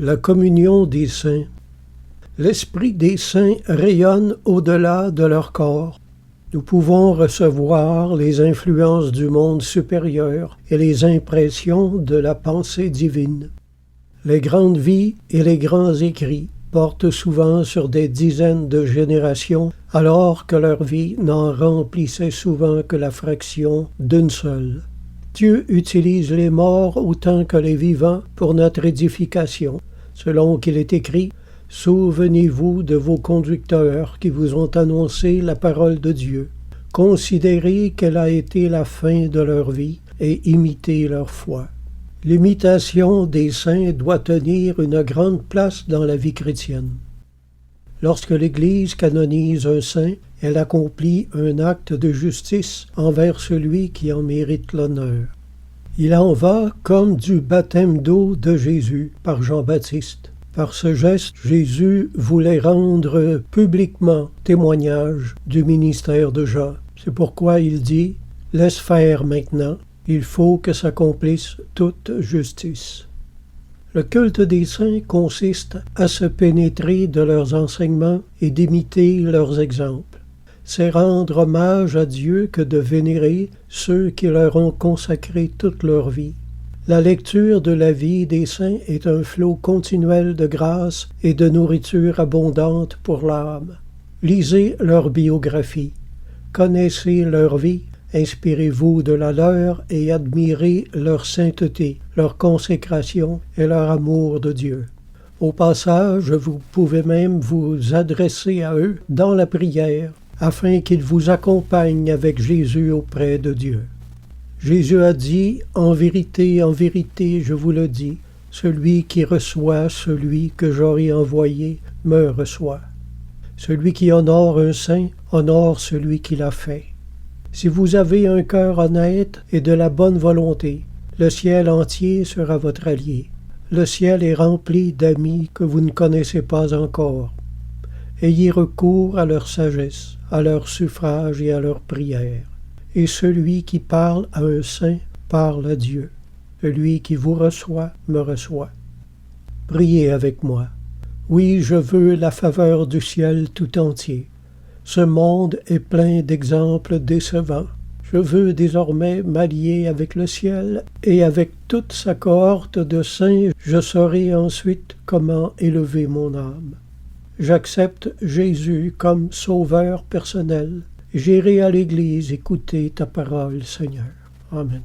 La communion des saints. L'esprit des saints rayonne au-delà de leur corps. Nous pouvons recevoir les influences du monde supérieur et les impressions de la pensée divine. Les grandes vies et les grands écrits portent souvent sur des dizaines de générations, alors que leur vie n'en remplissait souvent que la fraction d'une seule. Dieu utilise les morts autant que les vivants pour notre édification, selon qu'il est écrit « Souvenez-vous de vos conducteurs qui vous ont annoncé la parole de Dieu. Considérez quelle a été la fin de leur vie et imitez leur foi. » L'imitation des saints doit tenir une grande place dans la vie chrétienne. Lorsque l'Église canonise un saint, elle accomplit un acte de justice envers celui qui en mérite l'honneur. Il en va comme du baptême d'eau de Jésus par Jean-Baptiste. Par ce geste, Jésus voulait rendre publiquement témoignage du ministère de Jean. C'est pourquoi il dit « Laisse faire maintenant, il faut que s'accomplisse toute justice. » Le culte des saints consiste à se pénétrer de leurs enseignements et d'imiter leurs exemples. C'est rendre hommage à Dieu que de vénérer ceux qui leur ont consacré toute leur vie. La lecture de la vie des saints est un flot continuel de grâce et de nourriture abondante pour l'âme. Lisez leur biographie, connaissez leur vie, inspirez-vous de la leur et admirez leur sainteté, leur consécration et leur amour de Dieu. Au passage, vous pouvez même vous adresser à eux dans la prière, afin qu'ils vous accompagnent avec Jésus auprès de Dieu. Jésus a dit « En vérité, je vous le dis, celui qui reçoit celui que j'aurai envoyé me reçoit. Celui qui honore un saint honore celui qui l'a fait. » Si vous avez un cœur honnête et de la bonne volonté, le ciel entier sera votre allié. Le ciel est rempli d'amis que vous ne connaissez pas encore. Ayez recours à leur sagesse, à leur suffrage et à leur prière. Et celui qui parle à un saint parle à Dieu. Celui qui vous reçoit me reçoit. Priez avec moi. Oui, je veux la faveur du ciel tout entier. Ce monde est plein d'exemples décevants. Je veux désormais m'allier avec le ciel et avec toute sa cohorte de saints, je saurai ensuite comment élever mon âme. J'accepte Jésus comme sauveur personnel. J'irai à l'Église écouter ta parole, Seigneur. Amen.